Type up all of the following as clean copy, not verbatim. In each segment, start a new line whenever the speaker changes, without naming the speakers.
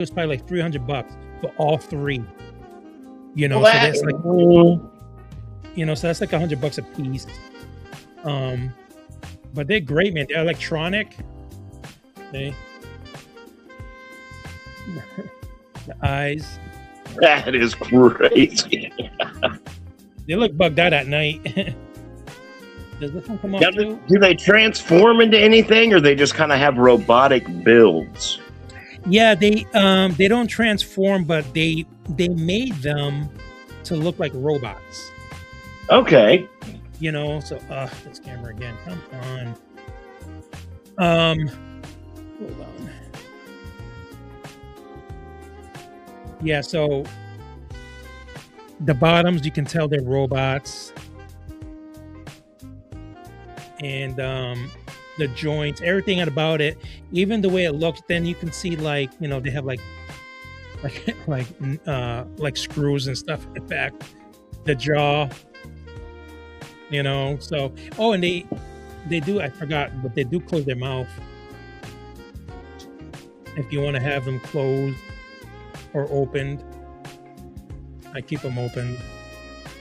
was probably like $300 for all three. You know,
Well,
so that's like, you know, so that's like $100 a piece. But they're great, man. They're electronic. Okay. The eyes.
That is crazy.
They look bugged out at night. Does this one come off
Now,
too?
do they transform into anything, or they just kind of have robotic builds?
Yeah, they don't transform, but they made them to look like robots.
Okay.
You know, so this camera again. Come on. Hold on. Yeah, so the bottoms, you can tell they're robots. And the joints, everything about it, even the way it looks, then you can see, like, you know, they have like screws and stuff in the back, the jaw, you know. So and they do, I forgot, but they do close their mouth if you want to have them closed or opened. I keep them open,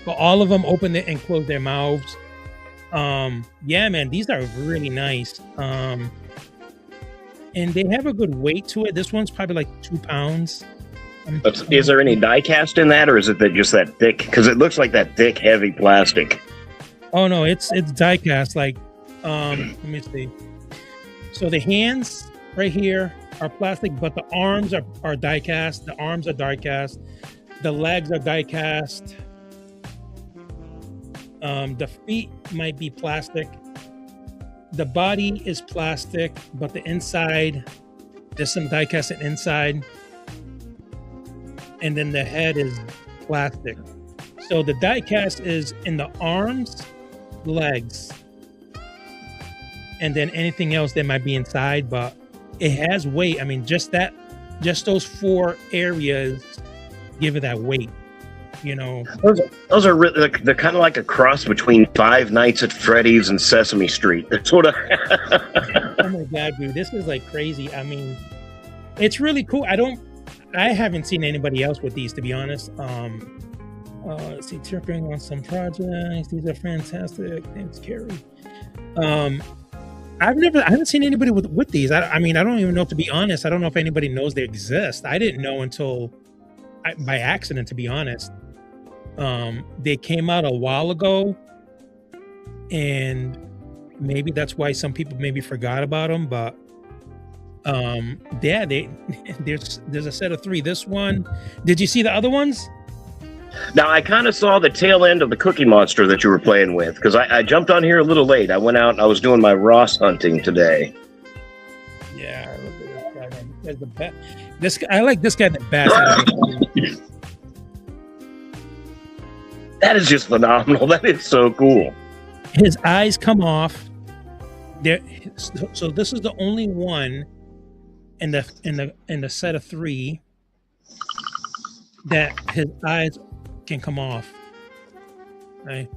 but all of them open it and close their mouths. Yeah, man, these are really nice. And they have a good weight to it. This one's probably like 2 pounds.
Is there any die cast in that, or is it just that thick? Because it looks like that thick, heavy plastic.
Oh no, it's die cast. Like, let me see. So the hands right here are plastic, but the arms are die cast. The arms are die cast. The legs are die cast. The feet might be plastic. The body is plastic, but the inside, there's some die casting inside. And then the head is plastic. So the die cast is in the arms, legs, and then anything else that might be inside, but it has weight. I mean, just those 4 areas give it that weight. You know,
those are really, they're kind of like a cross between Five Nights at Freddy's and Sesame Street. That's what
Oh my god, dude, this is like crazy. I mean, it's really cool. I haven't seen anybody else with these, to be honest. Let's see, tripping on some projects. These are fantastic. Thanks, Carrie. I haven't seen anybody with these. I mean, I don't even know, to be honest. I don't know if anybody knows they exist. I didn't know until by accident, to be honest. They came out a while ago, and maybe that's why some people maybe forgot about them. But yeah, there's a set of 3. This one, did you see the other ones?
Now, I kind of saw the tail end of the Cookie Monster that you were playing with, because I jumped on here a little late. I went out and I was doing my Ross hunting today.
Yeah, look at this guy, man. This guy's the best. I like this guy the best.
That is just phenomenal. That is so cool.
His eyes come off. So this is the only one in the set of 3 that his eyes can come off. Right?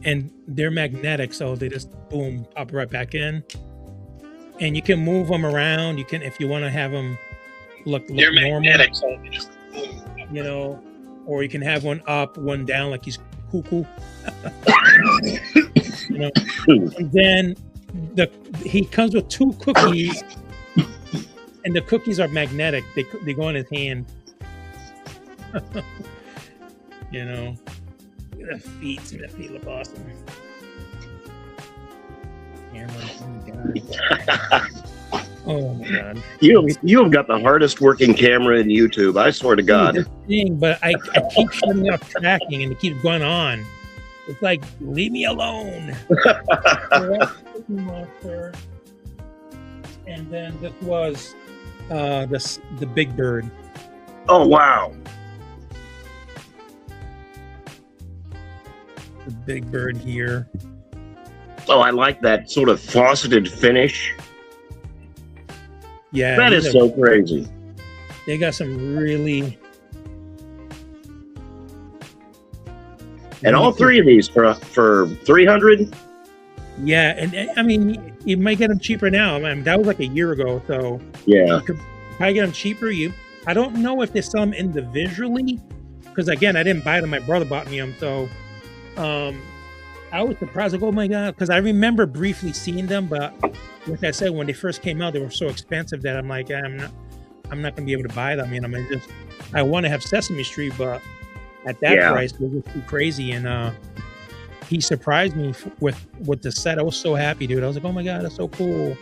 And they're magnetic, so they just boom, pop right back in. And you can move them around. You can, if you want to have them look
They're
normal.
magnetic, so they just boom.
You know, or you can have one up, one down, like he's cuckoo. You know, and then he comes with 2 cookies, and the cookies are magnetic. They go in his hand. You know, look at the feet. See, the feet look awesome. Oh my god!
You have got the hardest working camera in YouTube. I swear to God.
But I keep shutting off tracking, and it keeps going on. It's like, leave me alone. Monster. And then this was the Big Bird.
Oh wow!
The Big Bird here.
Oh, I like that sort of fauceted finish.
Yeah,
that is so crazy.
They got some really.
And all 3 of these for 300.
Yeah, and I mean, you might get them cheaper now. I mean, that was like a year ago, so
Yeah.
you could probably get them cheaper. I don't know if they sell them individually, because again, I didn't buy them. My brother bought me them, so um, I was surprised. Like, oh my god, because I remember briefly seeing them, but like I said, when they first came out, they were so expensive that I'm like, I'm not gonna be able to buy them. You know, I want to have Sesame Street, but at that
Yeah.
price, it was just too crazy. And he surprised me with the set. I was so happy, dude. I was like, oh my god, that's so cool.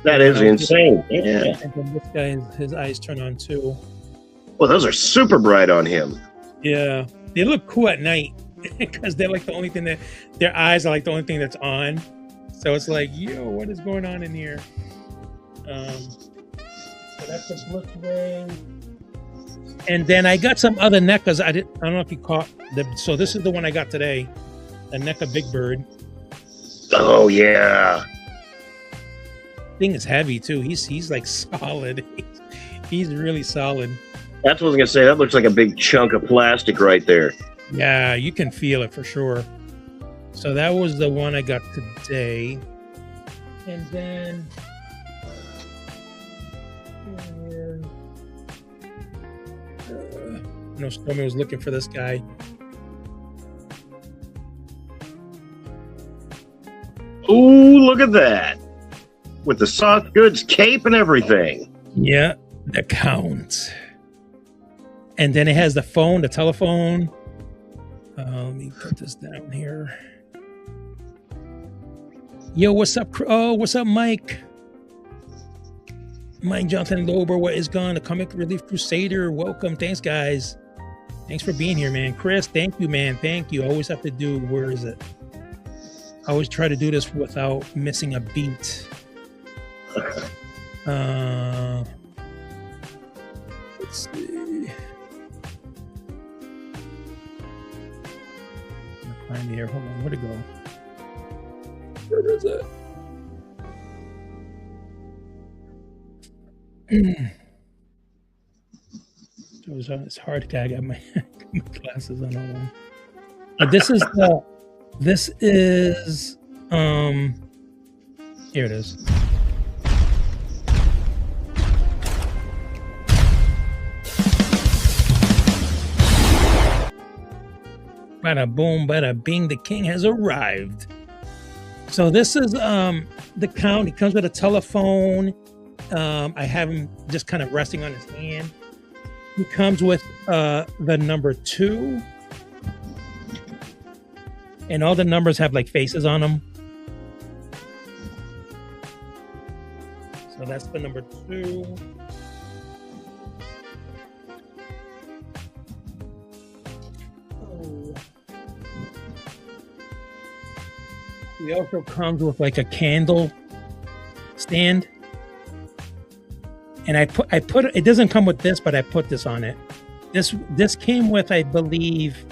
That is insane. Yeah.
And then this guy, his eyes turn on too.
Well, those are super bright on him.
Yeah, they look cool at night because they're like the only thing that their eyes are like the only thing that's on. So it's like, yo, what is going on in here? So that's the Blitzway. And then I got some other NECAs. I don't know if you caught so this is the one I got today, the NECA Big Bird.
Oh yeah.
Thing is heavy too. He's like solid. He's really solid.
That's what I was gonna say. That looks like a big chunk of plastic right there.
Yeah, you can feel it for sure. So that was the one I got today. And then Stormy was looking for this guy.
Ooh, look at that. With the soft goods cape and everything.
Yeah, the count. And then it has the phone, the telephone. Let me put this down here. Yo, what's up? Oh, what's up, Mike? Mike Jonathan Lober, what is gone? The Comic Relief Crusader. Welcome. Thanks, guys. Thanks for being here, man. Chris, thank you, man. Thank you. Always have to do, where is it? I always try to do this without missing a beat. Let's see. Find here. Hold on. Where'd it go? Where is it? It's hard. I got my glasses on that one. But this is here it is. Bada boom, bada bing, the king has arrived. So this is the count. He comes with a telephone. I have him just kind of resting on his hand. He comes with the number 2. And all the numbers have like faces on them. So that's the number 2. He also comes with like a candle stand. And I put it doesn't come with this, but I put this on it. This came with, I believe,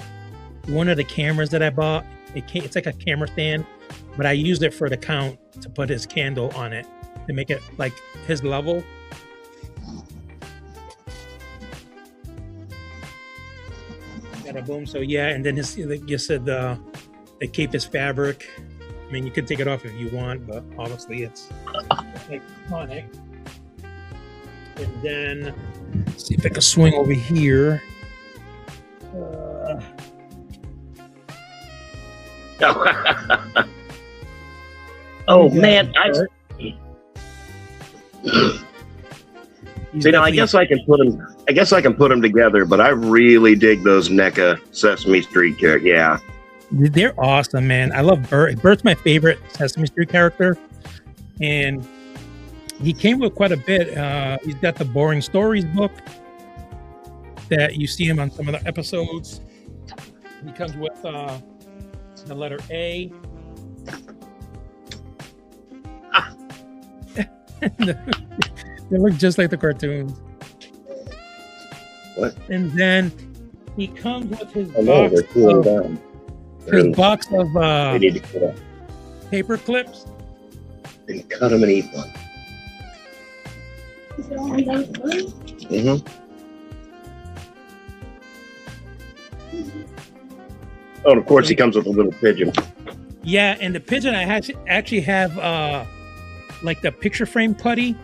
one of the cameras that I bought. It's like a camera stand, but I used it for the count to put his candle on it to make it like his level. Bada boom. So yeah, and then like you said, the cape is fabric. I mean, you could take it off if you want, but obviously it's iconic. And then let's see if I can swing over here.
Oh man, see, now I guess I can put them together, but I really dig those NECA Sesame Street characters. Yeah,
they're awesome, man. I love Bert. Bert's my favorite Sesame Street character, and he came with quite a bit. He's got the Boring Stories book that you see him on some of the episodes. He comes with the letter A. They look just like the cartoons.
What?
And then he comes with his box of paper clips.
And cut them and eat one. Mm-hmm. Oh, and of course he comes with a little pigeon.
Yeah, and the pigeon I actually have like the picture frame putty.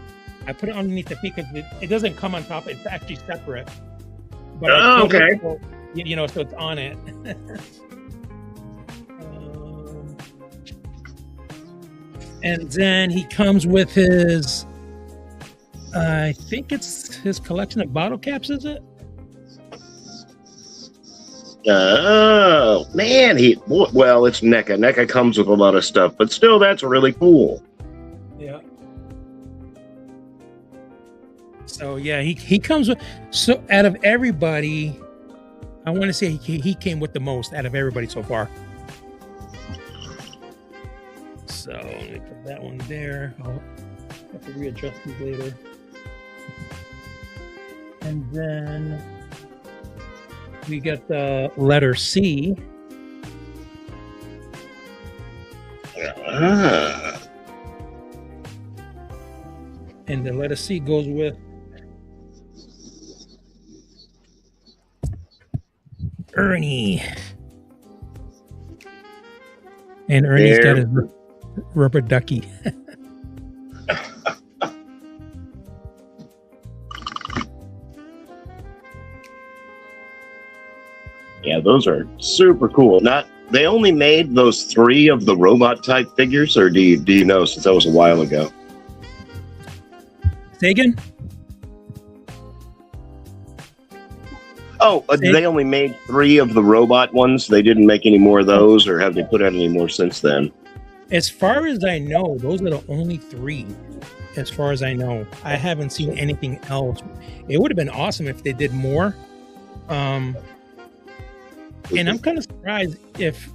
I put it underneath the because it doesn't come on top. It's actually separate. But I put
Okay.
it, so, you know, so it's on it. And then he comes with his, I think it's his collection of bottle caps, is it?
Oh man, well, it's NECA. NECA comes with a lot of stuff, but still, that's really cool.
Yeah. So yeah, he comes with, so out of everybody, I want to say he came with the most out of everybody so far. So let me put that one there. I'll have to readjust these later. And then we got the letter C. And the letter C goes with Ernie. And Ernie's got his rubber ducky.
Yeah, those are super cool. They only made those 3 of the robot type figures, or do you know, since that was a while ago?
Say again?
Oh, they only made 3 of the robot ones. They didn't make any more of those, or have they put out any more since then?
As far as I know, those are the only 3. As far as I know, I haven't seen anything else. It would have been awesome if they did more. And I'm kind of surprised if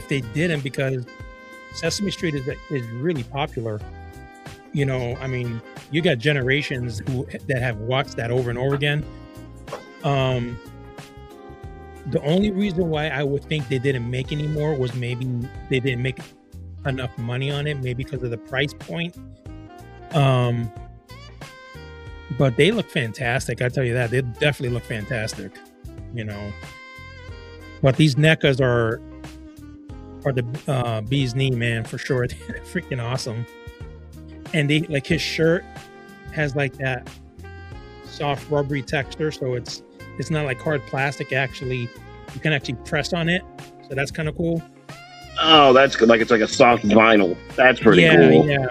they didn't, because Sesame Street is really popular. You know, I mean, you got generations that have watched that over and over again. The only reason why I would think they didn't make any more was maybe they didn't make enough money on it, maybe because of the price point. But they look fantastic. I tell you that, they definitely look fantastic. You know, but these NECAs are the bee's knee, man, for sure. They're freaking awesome. And they, like, his shirt has like that soft rubbery texture, so it's not like hard plastic. Actually, you can actually press on it, so that's kind of cool.
Oh, that's good. Like, it's like a soft vinyl. That's pretty cool.
Yeah.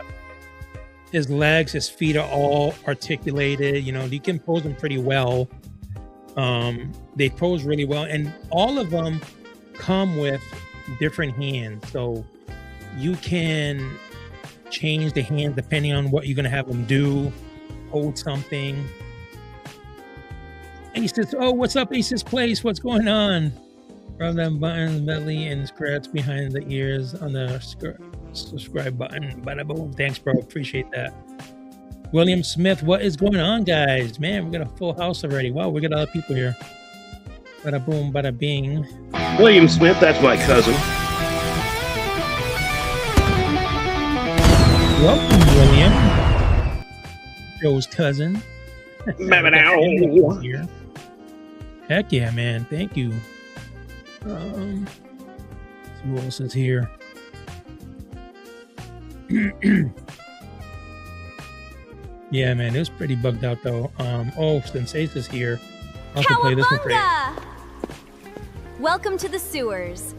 His legs, his feet are all articulated. You know, you can pose them pretty well. They pose really well, and all of them come with different hands, so you can change the hands depending on what you're going to have them do, hold something. And he says, "Oh, what's up, Ace's Place? What's going on?" Rub them buttons, belly, and scratch behind the ears on the subscribe button. Bada boom. Thanks, bro. Appreciate that. William Smith, what is going on, guys? Man, we got a full house already. Wow, we got a lot of people here. Bada boom, bada bing.
William Smith, that's my cousin.
Welcome, William. Joe's cousin. Here. Heck yeah, man. Thank you. Let's see who else is here. Yeah, man, it was pretty bugged out though. Oh, Sensei's is here. I'll have to play this one for you.
Welcome to the sewers.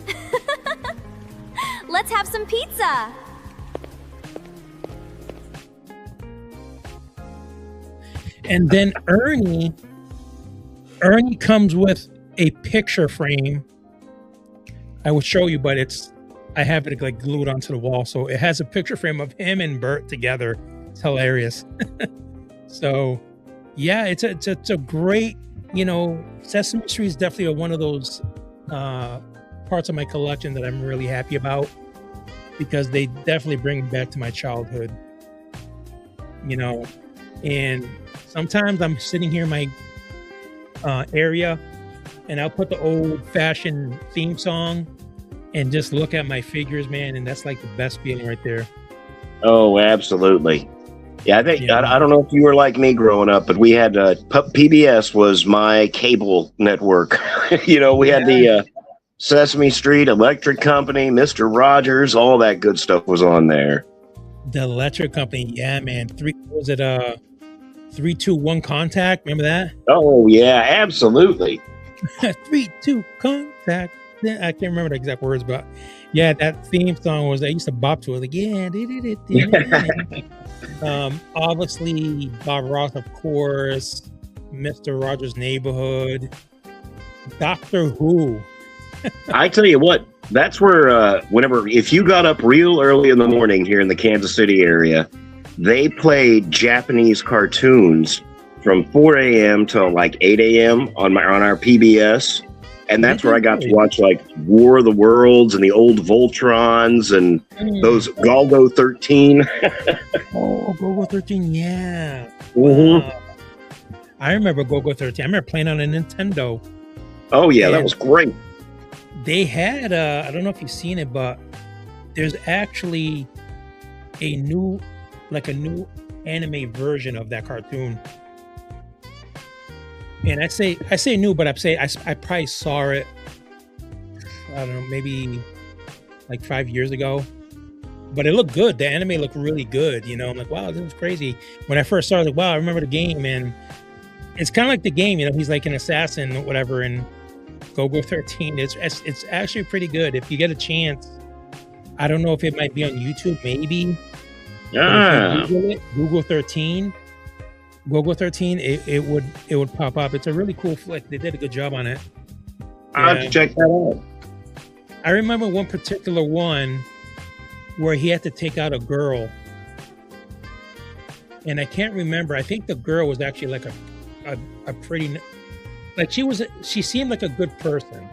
Let's have some pizza.
And then Ernie comes with a picture frame. I will show you, but I have it like glued onto the wall. So it has a picture frame of him and Bert together. It's hilarious. So yeah, it's a great, you know, Sesame Street is definitely one of those parts of my collection that I'm really happy about, because they definitely bring me back to my childhood, you know. And sometimes I'm sitting here in my area and I'll put the old-fashioned theme song and just look at my figures, man, and that's like the best feeling right there.
Oh, absolutely. Yeah, I think I don't know if you were like me growing up, but we had PBS was my cable network. You know, we had Sesame Street, Electric Company, Mr. Rogers, all that good stuff was on there.
The Electric Company, yeah, man. Was it 3-2-1 contact? Remember that?
Oh yeah, absolutely.
3-2 contact. I can't remember the exact words, but yeah, that theme song was. I used to bop to it, like obviously Bob Ross, of course. Mr. Rogers' Neighborhood, Doctor Who.
I tell you what, that's where if you got up real early in the morning here in the Kansas City area, they played Japanese cartoons from 4 a.m. till like 8 a.m. on our PBS. And that's where I got to watch like War of the Worlds and the old Voltrons and those Golgo 13.
Oh, Golgo 13, yeah.
Mm-hmm.
I remember Golgo 13. I remember playing on a Nintendo.
Oh, yeah, that was great.
They had, I don't know if you've seen it, but there's actually a new anime version of that cartoon. And I say new, but I probably saw it, I don't know, maybe like 5 years ago. But it looked good. The anime looked really good. You know, I'm like, wow, this is crazy. When I first saw it, I was like, wow, I remember the game. And it's kind of like the game, you know, he's like an assassin or whatever. And Golgo 13, it's actually pretty good. If you get a chance, I don't know if it might be on YouTube, maybe.
Yeah.
Google 13. Golgo 13, it would pop up. It's a really cool flick. They did a good job on it.
I'll have to check that out.
I remember one particular one where he had to take out a girl. And I can't remember. I think the girl was actually like a pretty, like she seemed like a good person.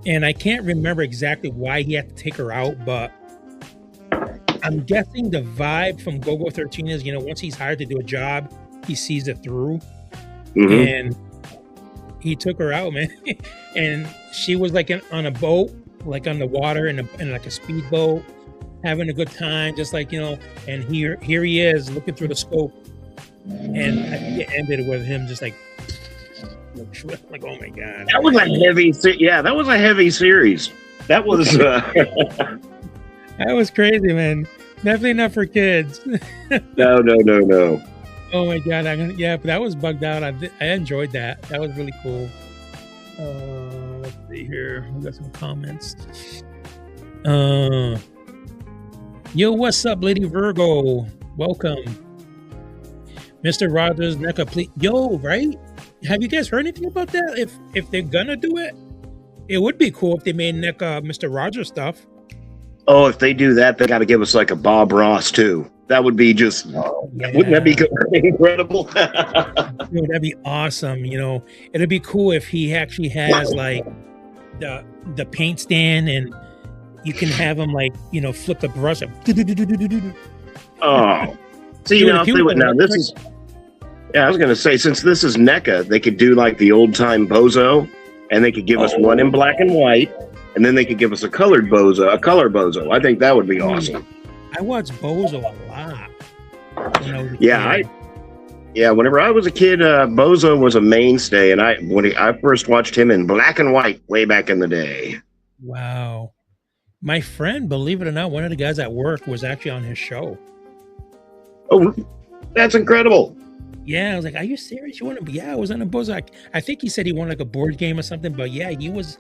And I can't remember exactly why he had to take her out, but I'm guessing the vibe from Golgo 13 is, you know, once he's hired to do a job, he sees it through. Mm-hmm. And he took her out, man. And she was like on a boat, like on the water in like a speedboat, having a good time, just like, you know, and here he is looking through the scope. And I think it ended with him just like oh my God.
That was a heavy, that was a heavy series. That was
that was crazy, man. Definitely not for kids.
No.
Oh my God. But that was bugged out. I enjoyed that. That was really cool. Let's see here. We got some comments. Yo, what's up, Lady Virgo? Welcome. Mr. Rogers, NECA, please. Yo, right? Have you guys heard anything about that? If they're gonna do it, it would be cool if they made NECA Mr. Rogers stuff.
Oh, if they do that, they got to give us like a Bob Ross too. That would be just, wouldn't that be incredible?
Dude, that'd be awesome. You know, it'd be cool if he actually has like the paint stand and you can have him like, you know, flip the brush up.
Oh, see, now this is. Yeah, I was going to say, since this is NECA, they could do like the old time Bozo, and they could give us one in black and white, and then they could give us a color Bozo. I think that would be awesome.
I watched Bozo a lot.
Whenever I was a kid, Bozo was a mainstay, and when I first watched him in black and white way back in the day.
Wow. My friend, believe it or not, one of the guys at work was actually on his show.
Oh, that's incredible.
Yeah, I was like, "Are you serious? You want to?" Yeah, I was on a Bozo. I think he said he wanted like a board game or something, but yeah, he was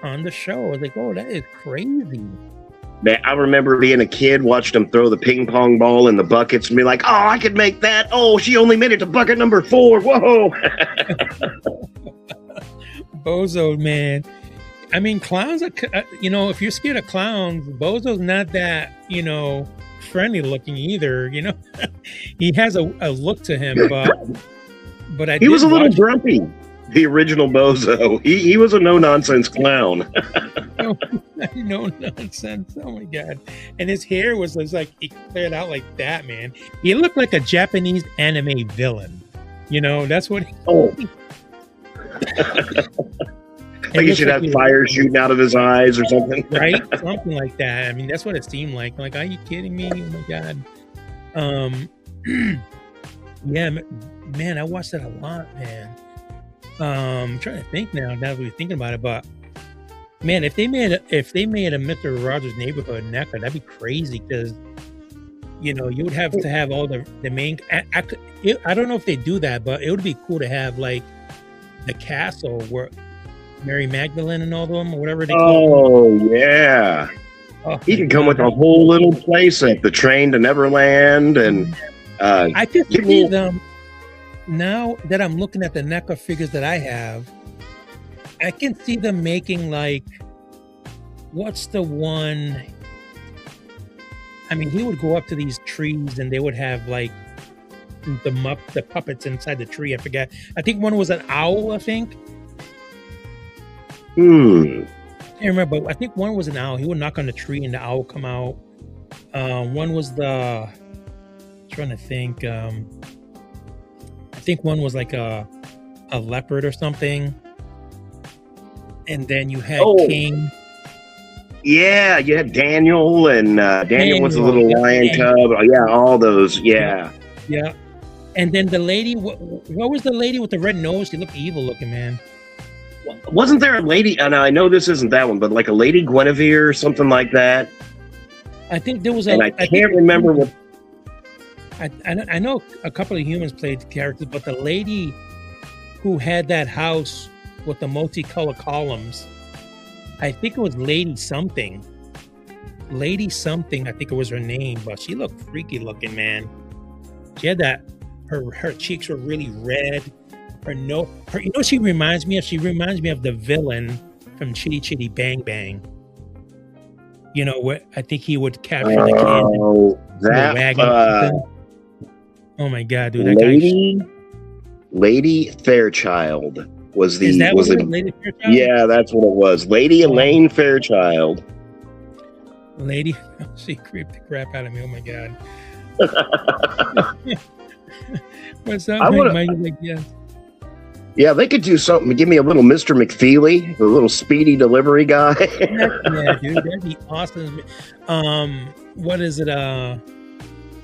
on the show. I was like, "Oh, that is crazy."
Man, I remember being a kid, watched him throw the ping pong ball in the buckets and be like, "Oh, I could make that. Oh, she only made it to bucket number 4. Whoa!"
Bozo, man. I mean, clowns are, you know, if you're scared of clowns, Bozo's not that, you know, friendly looking either. You know, he has a look to him, but
he was a little grumpy. The original Bozo, he was a no nonsense clown.
No nonsense. Oh my God! And his hair was like he cleared out like that, man. He looked like a Japanese anime villain. You know, that's what.
Like he should have fire shooting out of his eyes or something.
Right? Something like that. I mean, that's what it seemed like. Like, are you kidding me? Oh my God. Yeah, man, I watched that a lot, man. I'm trying to think now that we're thinking about it, but Man, if they made a Mister Rogers' Neighborhood NECA, that'd be crazy because you would have to have all the main. I don't know if they do that, but it would be cool to have like the castle where Mary Magdalene and all of them, or whatever they call them.
Oh yeah.
Oh,
He could come with a whole little playset, the train to Neverland, and
I can see them now that I'm looking at the NECA figures that I have. I can see them making like, what's the one? I mean, he would go up to these trees and they would have like the puppets inside the tree. I forget. I think one was an owl. I think.
I
can't remember, but I think one was an owl. He would knock on the tree and the owl come out. One was trying to think. I think one was like a leopard or something. And then you had King.
Yeah, you had Daniel, and Daniel was a little lion cub. Oh, yeah, all those. Yeah.
Yeah. And then the lady, what was the lady with the red nose? She looked evil looking, man.
Wasn't there a lady? And I know this isn't that one, but like a Lady Guinevere or something like that.
I think there was a.
And I can't remember what.
I know a couple of humans played the characters, but the lady who had that house with the multicolored columns, I think it was Lady something. Lady something, I think it was her name, but she looked freaky looking, man. She had that. Her cheeks were really red. She reminds me of? She reminds me of the villain from Chitty Chitty Bang Bang. What I think he would capture the kid.
Oh, that.
Oh my god, dude! That
Lady Fairchild was the.
Is that
was
what
it?
Lady Fairchild?
Yeah, that's what it was. Lady Elaine Fairchild.
Lady, she creeped the crap out of me. Oh my god. What's up, Mike?
Yeah, they could do something. Give me a little Mr. McFeely, the little speedy delivery guy.
Yeah, dude, that'd be awesome. What is it?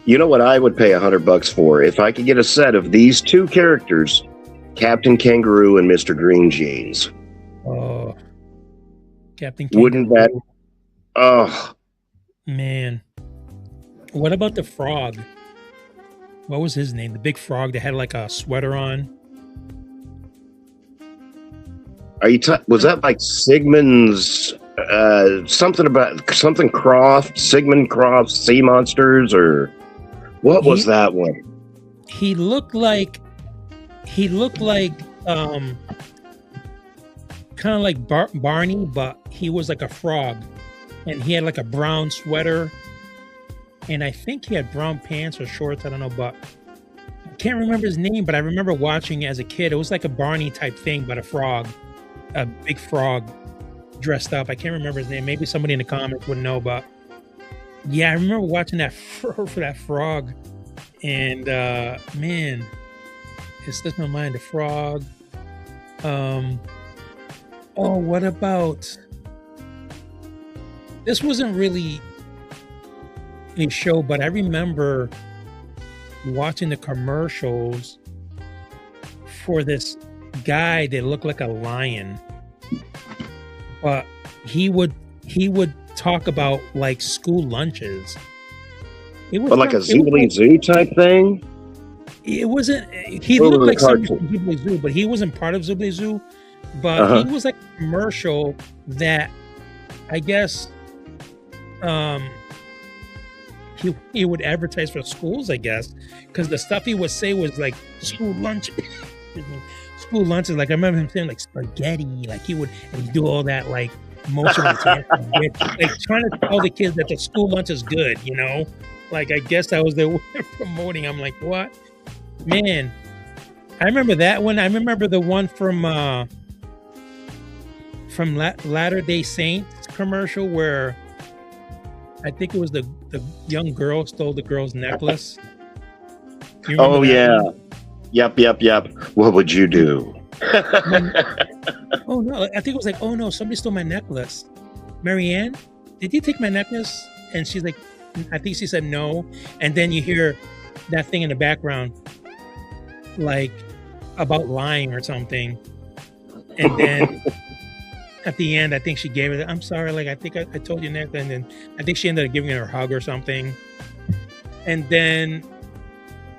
You know what I would pay $100 for if I could get a set of these two characters, Captain Kangaroo and Mr. Green Jeans.
Oh, Captain Kangaroo.
Wouldn't that? Oh,
man. What about the frog? What was his name? The big frog that had like a sweater on.
Are you? Was that like Sigmund's? Something Croft, Sigmund Croft, Sea Monsters, or what was that one?
He looked like kind of like Barney, but he was like a frog, and he had like a brown sweater, and I think he had brown pants or shorts. I don't know, but I can't remember his name. But I remember watching as a kid. It was like a Barney type thing, but a frog, a big frog dressed up. I can't remember his name. Maybe somebody in the comments would know, but yeah, I remember watching that for that frog, and man, it slipped my mind. The frog. Oh, what about? This wasn't really a show, but I remember watching the commercials for this guy that looked like a lion, but he would talk about like school lunches. It was
like a Zoobly Zoo type thing.
It wasn't. He looked like somebody from Zoobly Zoo, but he wasn't part of Zoobly Zoo. But he was like a commercial that I guess he would advertise for schools, I guess, because the stuff he would say was like school lunch. School lunches, like I remember him saying like spaghetti, like he'd do all that like motion with his hands, like trying to tell the kids that the school lunch is good, like I guess that was their way of promoting. I'm like, what? Man, I remember that one. I remember the one from Latter-day Saints commercial where I think it was the young girl stole the girl's necklace.
Oh yeah. One? Yep. What would you do?
Oh no, I think it was like, oh no, somebody stole my necklace. Marianne, did you take my necklace? And she's like, I think she said no. And then you hear that thing in the background, like about lying or something. And then at the end, I think she gave it. I'm sorry, like I think I told you next, and then I think she ended up giving her a hug or something. And then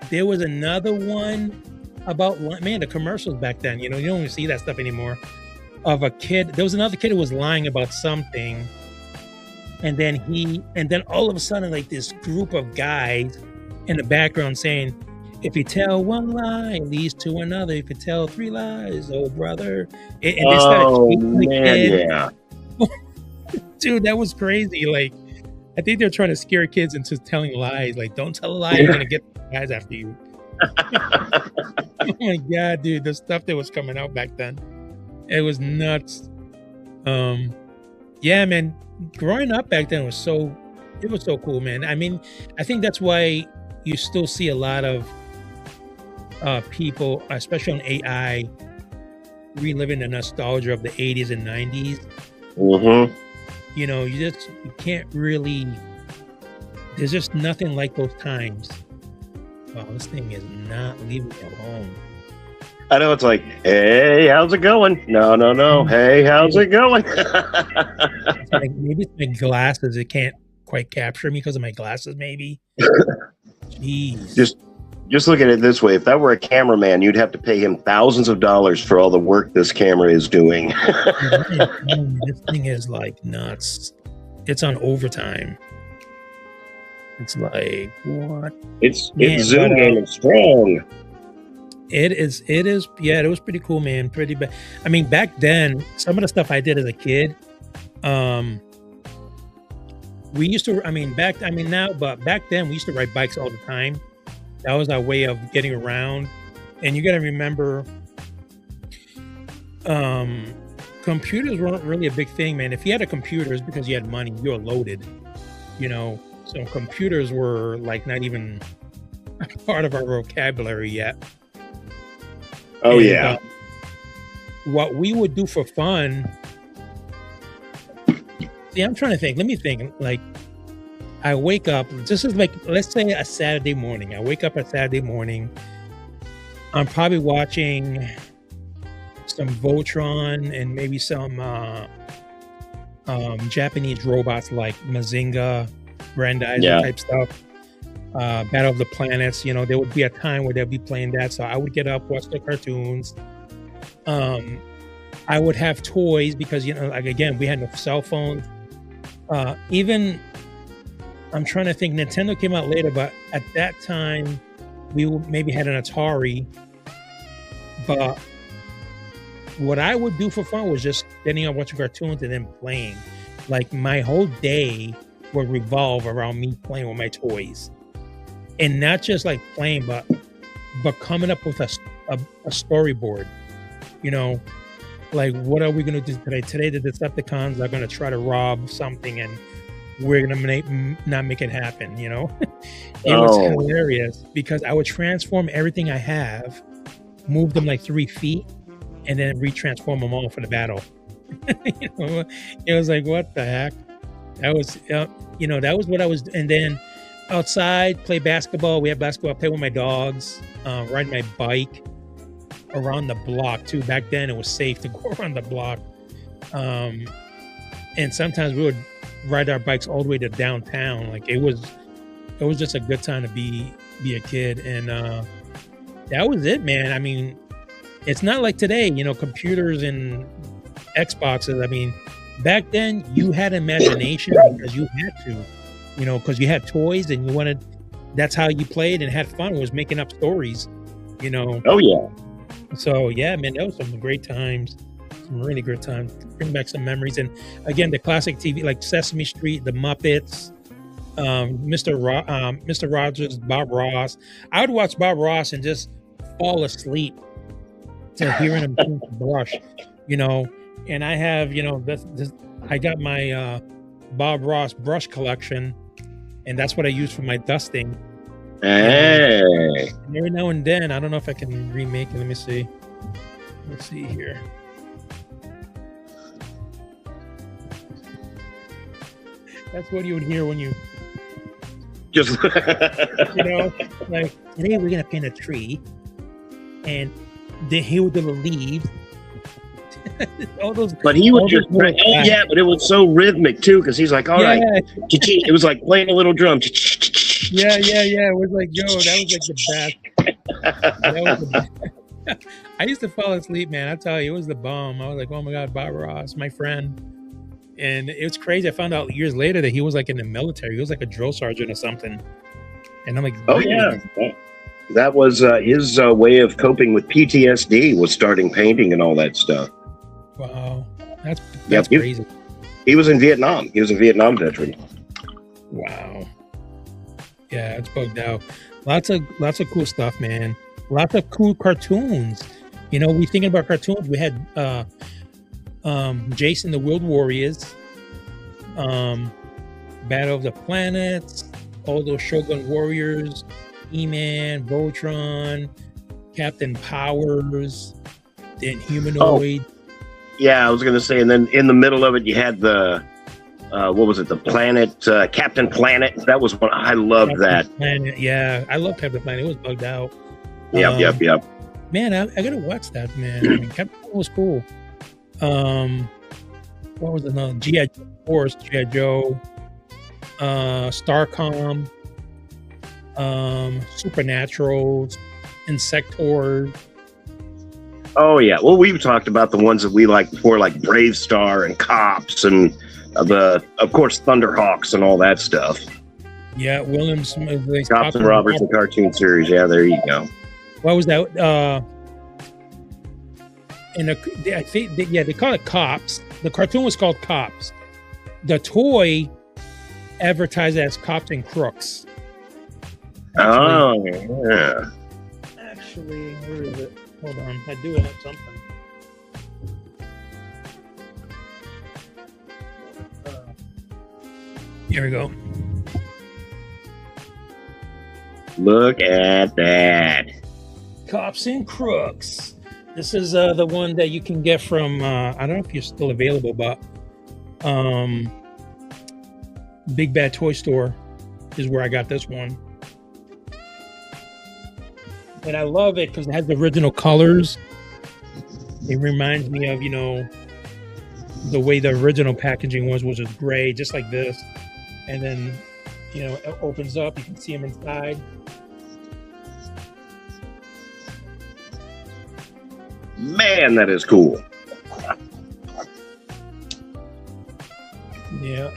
there was another one about the commercials back then. You don't even see that stuff anymore. Of a kid, there was another kid who was lying about something, and then all of a sudden, like this group of guys in the background saying, "If you tell one lie, it leads to another. If you tell 3 lies, oh brother." And they started chasing the kid.
Yeah.
Dude, that was crazy. Like, I think they're trying to scare kids into telling lies. Like, don't tell a lie, you're gonna get guys after you. Oh my god, dude, the stuff that was coming out back then, it was nuts. Yeah, man, growing up back then was so cool, man. I mean, I think that's why you still see a lot of people, especially on AI, reliving the nostalgia of the 80s and 90s.
Mm-hmm.
You can't really, there's just nothing like those times. Oh, this thing is not leaving me alone.
I know, it's like, hey, how's it going? No. Hey, how's it going?
It's like, maybe it's my glasses. It can't quite capture me because of my glasses, maybe. Jeez.
Just look at it this way. If that were a cameraman, you'd have to pay him thousands of dollars for all the work this camera is doing.
This thing is like nuts. It's on overtime. It's like, what?
It's Zoom game is strong.
It is. Yeah, it was pretty cool, man. Pretty bad. I mean, back then, some of the stuff I did as a kid, we used to, but back then we used to ride bikes all the time. That was our way of getting around. And you got to remember, computers weren't really a big thing, man. If you had a computer, it's because you had money. You were loaded, So computers were like not even part of our vocabulary yet.
Oh, yeah.
What we would do for fun. See, I'm trying to think. Let me think. Like, I wake up. This is like, let's say a Saturday morning. I wake up a Saturday morning. I'm probably watching some Voltron and maybe some Japanese robots like Mazinga, Grandizer type stuff. Battle of the Planets. There would be a time where they'll be playing that. So I would get up, watch the cartoons. I would have toys because, like, again, we had no cell phones. Even, I'm trying to think, Nintendo came out later, but at that time, we maybe had an Atari. But what I would do for fun was just getting up, watching cartoons, and then playing. Like, my whole day would revolve around me playing with my toys. And not just like playing, but coming up with a storyboard. Like, what are we going to do today? Today, the Decepticons are going to try to rob something, and we're going to not make it happen. It was hilarious because I would transform everything I have, move them like 3 feet, and then retransform them all for the battle. It was like, what the heck? That was, that was what I was. And then outside, play basketball. We have basketball. Play with my dogs. Ride my bike around the block too. Back then, it was safe to go around the block. And sometimes we would ride our bikes all the way to downtown. Like, it was just a good time to be a kid. And that was it, man. I mean, it's not like today, computers and Xboxes. I mean, back then you had imagination because you had to, because you had toys and you wanted, that's how you played and had fun, was making up stories,
Oh, yeah.
So, yeah, man, that was some great times. Some really good times. Bring back some memories. And again, the classic TV, like Sesame Street, The Muppets, Mr. Rogers, Bob Ross. I would watch Bob Ross and just fall asleep to hearing him clean the brush, And I have, I got my Bob Ross brush collection, and that's what I use for my dusting.
Hey.
And every now and then, I don't know if I can remake it. Let me see. Let's see here. That's what you would hear when you
just,
like, today we're gonna paint a tree, and then here with the leaves, all those.
But he would
all
just,
those little
oh yeah, but it was so rhythmic too, because he's like, all right, it was like playing a little drum.
Yeah. It was like, yo, that was like the best. That was the best. I used to fall asleep, man. I tell you, it was the bomb. I was like, oh my God, Bob Ross, my friend. And it was crazy. I found out years later that he was like in the military. He was like a drill sergeant or something. And I'm like,
oh yeah. That was his way of coping with PTSD, was starting painting and all that stuff.
Wow. That's crazy.
He was in Vietnam. He was a Vietnam veteran.
Wow. Yeah, it's bugged out. Lots of cool stuff, man. Lots of cool cartoons. You know, we thinking about cartoons. We had Jason the World Warriors, Battle of the Planets, all those Shogun Warriors, He-Man, Voltron, Captain Powers, then Humanoid.
Oh, yeah, I was going to say, and then in the middle of it, you had the, what was it, the Planet, Captain Planet. That was one, I loved that.
Planet, yeah, I love Captain Planet. It was bugged out.
Yep.
Man, I got to watch that, man. I mean, Captain Planet was cool. What was another? G.I. Joe, of course, G.I. Joe, Starcom, Supernaturals, Insectors.
Oh yeah, well, we've talked about the ones that we liked before, like Brave Star and Cops, and of course, Thunderhawks and all that stuff.
Yeah, Williams,
Cops and Roberts, the cartoon series. Yeah, there you go.
What was that? I think they call it Cops. The cartoon was called Cops. The toy advertised as Cops and Crooks.
Actually, oh yeah.
Actually, where is it? Hold on, I do have something. Here we go.
Look at that.
Cops and Crooks. This is the one that you can get from, I don't know if you're still available, but Big Bad Toy Store is where I got this one. And I love it because it has the original colors. It reminds me of, the way the original packaging was, which is gray, just like this. And then, it opens up. You can see them inside.
Man, that is cool.
Yeah.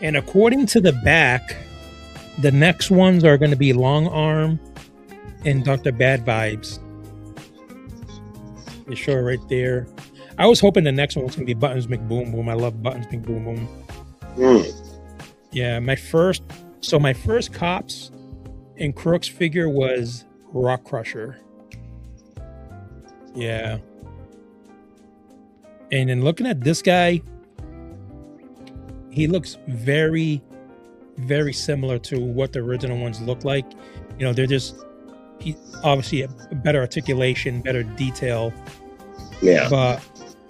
And according to the back, the next ones are going to be Long Arm and Dr. Bad Vibes. They show it right there. I was hoping the next one was going to be Buttons McBoom Boom. I love Buttons McBoom Boom. Yeah, my first Cops and Crooks figure was Rock Crusher. Yeah. And then looking at this guy, he looks very, very similar to what the original ones look like. They're he obviously a better articulation, better detail.
Yeah.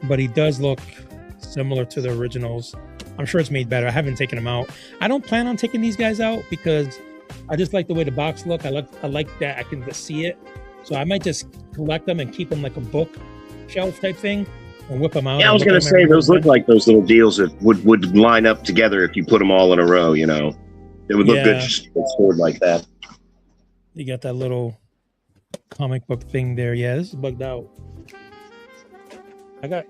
But he does look similar to the originals. I'm sure it's made better. I haven't taken them out. I don't plan on taking these guys out because I just like the way the box look. I like that I can just see it. So I might just collect them and keep them like a bookshelf type thing and whip them out.
Yeah, I was going to say, those look like those little deals that would line up together if you put them all in a row, It would look good stored like that.
You got that little comic book thing there. Yeah, this is bugged out. I got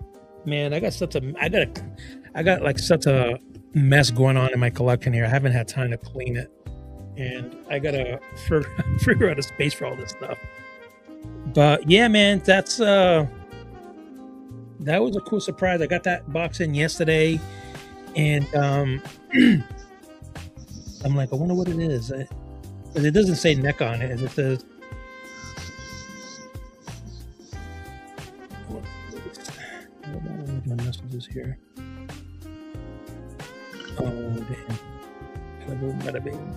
such a mess going on in my collection here. I haven't had time to clean it. And I got to figure out a space for all this stuff. But yeah, man, that was a cool surprise. I got that box in yesterday, and I'm like, I wonder what it is. But it doesn't say neck on it. It says, hold on, my messages here. Oh damn! Bada bing.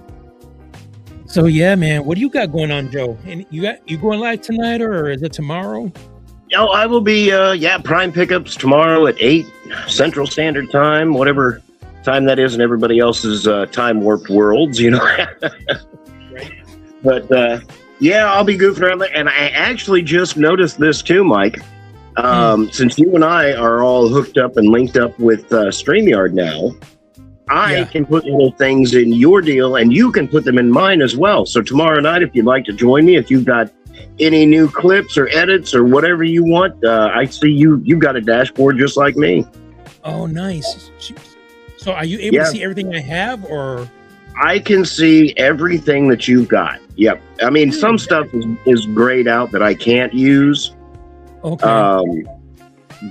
So yeah, man, what do you got going on, Joe? And you going live tonight, or is it tomorrow?
Oh, I will be prime pickups tomorrow at 8 Central Standard Time, whatever time that is in everybody else's time warped worlds, Right. But I'll be goofing around. And I actually just noticed this too, Mike. Since you and I are all hooked up and linked up with StreamYard now, I can put little things in your deal and you can put them in mine as well. So tomorrow night, if you'd like to join me, if you've got any new clips or edits or whatever you want, I see you've got a dashboard just like me.
Oh, nice. So are you able to see everything I have, or?
I can see everything that you've got. Yep. I mean, some stuff is grayed out that I can't use.
Okay.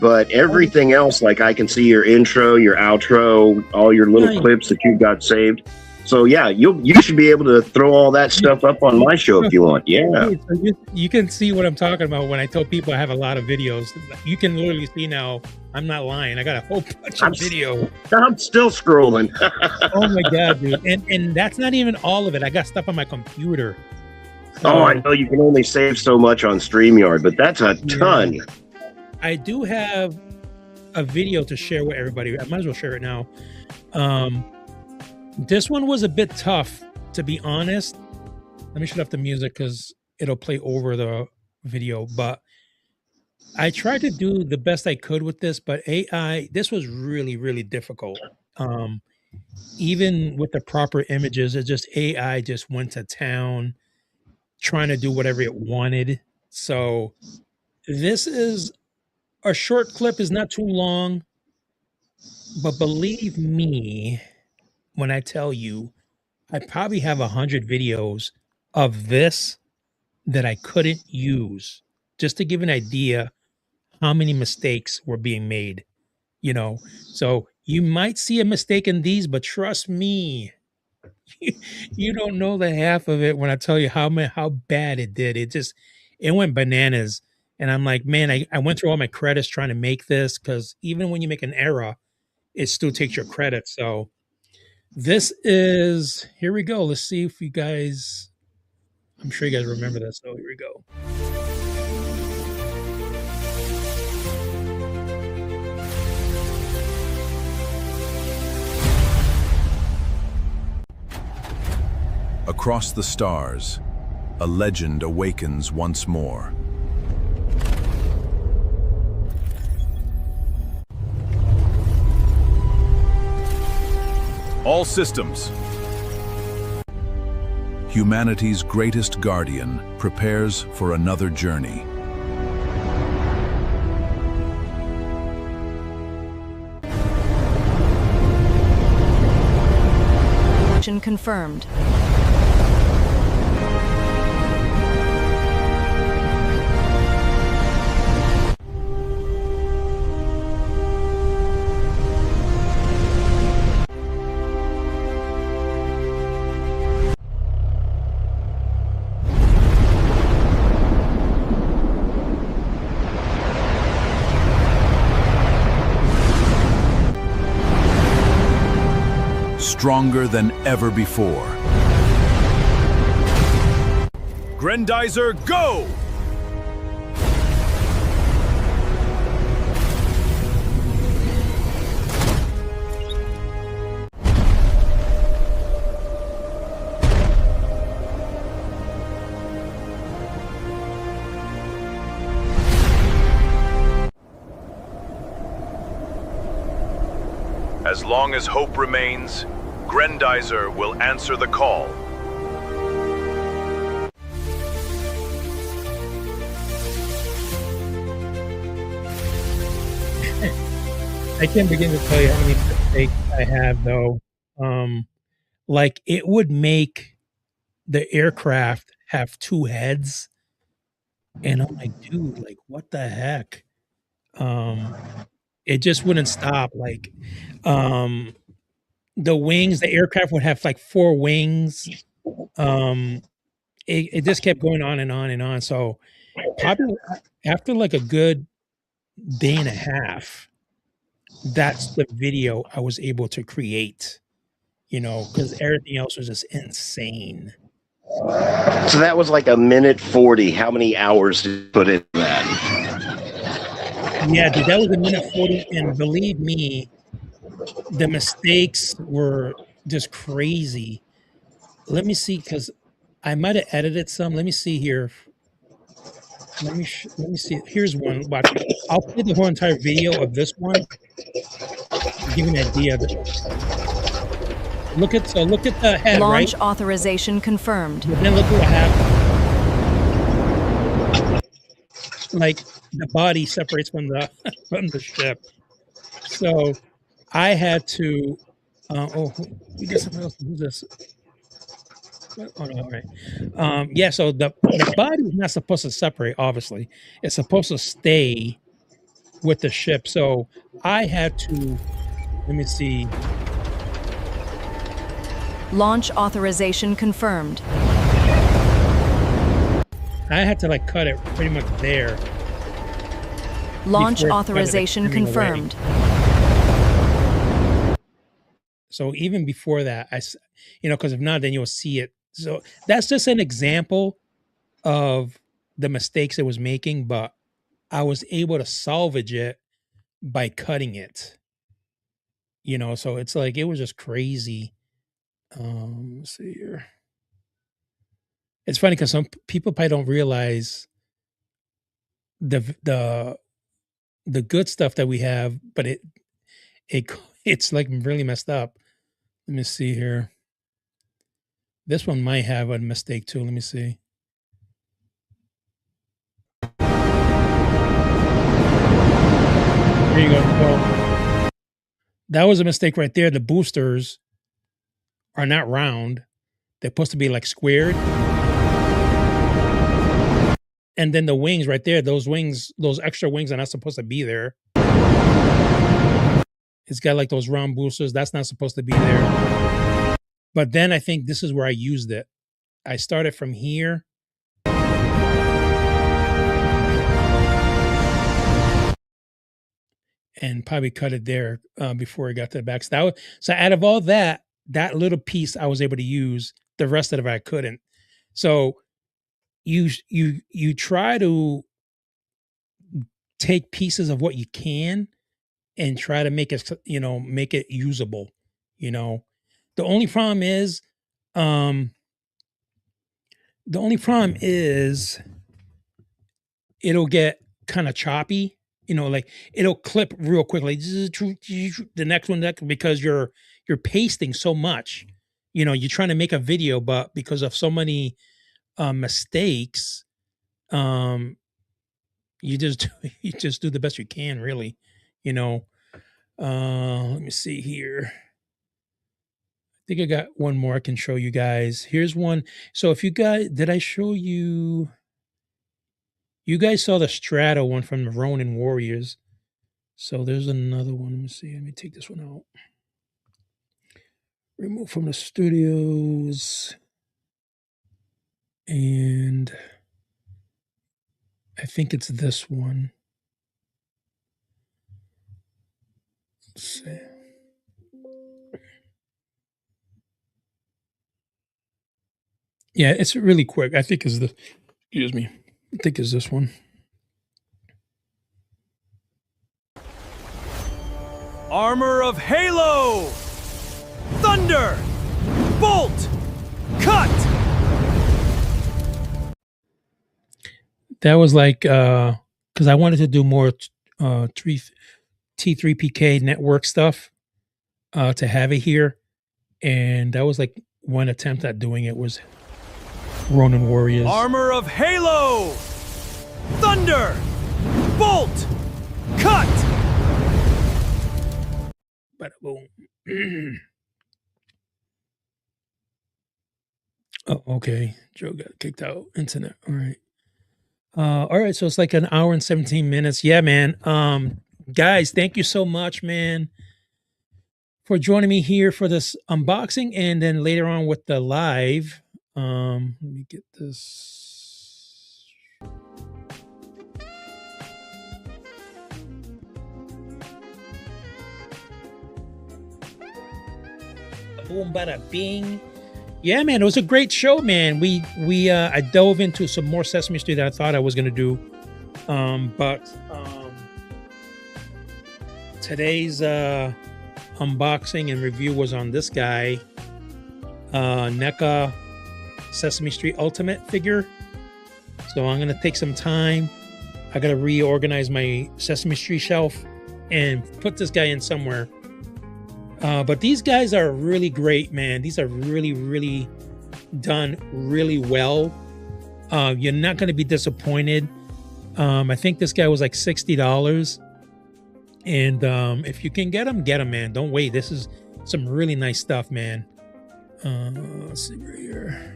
But everything else, like I can see your intro, your outro, all your little clips that you've got saved. So yeah, you should be able to throw all that stuff up on my show if you want. Yeah.
So you can see what I'm talking about when I tell people I have a lot of videos. You can literally see now. I'm not lying. I got a whole bunch of video.
I'm still scrolling.
Oh my god, dude! And that's not even all of it. I got stuff on my computer.
So, I know you can only save so much on StreamYard, but that's a ton.
I do have a video to share with everybody. I might as well share it now. This one was a bit tough, to be honest. Let me shut off the music because it'll play over the video. But I tried to do the best I could with this, but this was really, really difficult. Even with the proper images, AI just went to town trying to do whatever it wanted. So this is a short clip, is not too long, but believe me when I tell you, I probably have 100 videos of this that I couldn't use, just to give an idea how many mistakes were being made, So you might see a mistake in these, but trust me, you don't know the half of it when I tell you how bad it did. It went bananas. And I'm like, man, I went through all my credits trying to make this, because even when you make an error, it still takes your credit. So this is, here we go. Let's see if you guys, I'm sure you guys remember this. So here we go.
Across the stars, a legend awakens once more. All systems. Humanity's greatest guardian prepares for another journey.
Mission confirmed.
Stronger than ever before. Grendizer, go! As long as hope remains, Grendizer will answer the call.
I can't begin to tell you how many mistakes I have, though. Like, it would make the aircraft have two heads, and I'm like, dude, like, what the heck? It just wouldn't stop. Like, the wings, the aircraft would have like 4 wings. It just kept going on and on and on. So probably after like a good day and a half, that's the video I was able to create, because everything else was just insane.
So that was like a minute 40. How many hours did you put in that?
Yeah, dude, that was a minute 40. And believe me, the mistakes were just crazy. Let me see, because I might have edited some. Let me see here. let me see. Here's one. Watch. I'll play the whole entire video of this one to give you an idea of it. Look at the head,
Launch
right?
authorization confirmed.
But then look what happened. Like the body separates from the from the ship. So I had to. We got something else. Who's this? Oh no, all right. Yeah. So the body is not supposed to separate. Obviously, it's supposed to stay with the ship. So I had to. Let me see.
Launch authorization confirmed.
I had to like cut it pretty much there.
Launch
before it started
authorization
extending away.
confirmed.
So even before that, because if not, then you'll see it. So that's just an example of the mistakes it was making, but I was able to salvage it by cutting it. So it's like it was just crazy. Let's see here. It's funny because some people probably don't realize the good stuff that we have, but it's like really messed up. Let me see here. This one might have a mistake too. Let me see. There you go. Well, that was a mistake right there. The boosters are not round. They're supposed to be like squared. And then the wings right there, those extra wings are not supposed to be there. It's got like those round boosters. That's not supposed to be there. But then I think this is where I used it. I started from here. And probably cut it there before it got to the back. So out of all that little piece I was able to use. The rest of it I couldn't. So you try to take pieces of what you can and try to make it usable. The only problem is it'll get kind of choppy. Like it'll clip real quickly. The next one, because you're pasting so much. You're trying to make a video, but because of so many mistakes, you just do the best you can, really. Let me see here. I think I got one more I can show you guys. Here's one. So if you guys, did I show you? You guys saw the Strato one from the Ronin Warriors. So there's another one. Let me see. Let me take this one out. Remove from the studios. And I think it's this one. Let's see. Yeah, it's really quick. I think it's excuse me. I think it's this one.
Armor of Halo! Thunder! Bolt! Cut!
That was like because I wanted to do more T3PK network stuff to have it here. And that was like one attempt at doing it was Ronin Warriors.
Armor of Halo! Thunder! Bolt! Cut!
Bada boom. Oh, okay. Joe got kicked out. Internet. All right. All right. So it's like an hour and 17 minutes. Yeah, man. Guys, thank you so much, man, for joining me here for this unboxing and then later on with the live. Let me get this. Boom, bada bing. Yeah, man, it was a great show, man. I dove into some more Sesame Street than I thought I was gonna do. But today's unboxing and review was on this guy, NECA Sesame Street Ultimate figure. So I'm gonna take some time. I gotta reorganize my Sesame Street shelf and put this guy in somewhere. But these guys are really great, man. These are really, really done really well. You're not gonna be disappointed. I think this guy was like $60. And if you can get him, man. Don't wait. This is some really nice stuff, man. Let's see right here.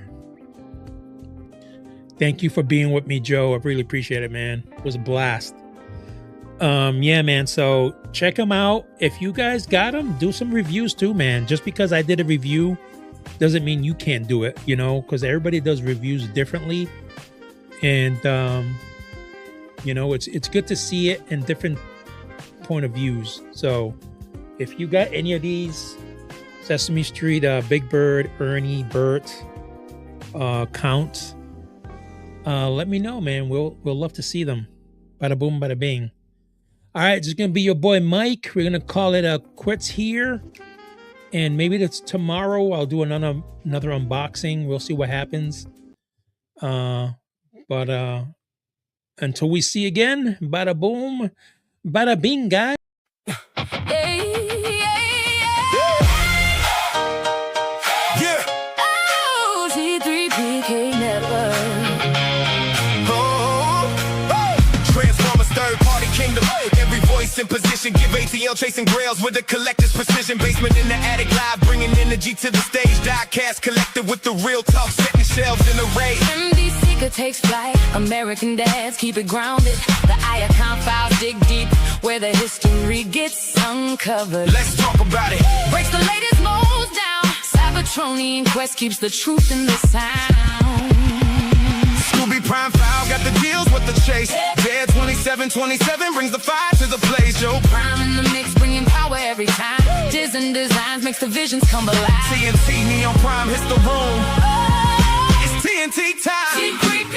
Thank you for being with me, Joe. I really appreciate it, man. It was a blast. Yeah, man. So check them out. If you guys got them, do some reviews too, man. Just because I did a review doesn't mean you can't do it, you know, because everybody does reviews differently. And, you know, it's good to see it in different point of views. So if you got any of these Sesame Street, Big Bird, Ernie, Bert, Count, let me know, man. We'll love to see them. Bada boom, bada bing. All right, it's gonna be your boy Mike. We're gonna call it a quits here, and maybe that's tomorrow. I'll do another unboxing. We'll see what happens. But until we see again, bada boom, bada bing, guys.
In position, give ATL chasing grails with a collector's precision. Basement in the attic, live bringing energy to the stage. Diecast collector with the real talk, setting shelves in array.
MD Seeker takes flight. American dads keep it grounded. The IACON files dig deep where the history gets uncovered.
Let's talk about it.
Breaks the latest molds down. Cybertronian quest keeps the truth in the sound.
Scooby Prime File got the deals with the chase. Dead 2727 brings the fire to the place. Joe
Prime in the mix, bringing power every time. Disney Designs makes the visions come alive.
TNT Neon Prime hits the room. It's TNT time.
Secret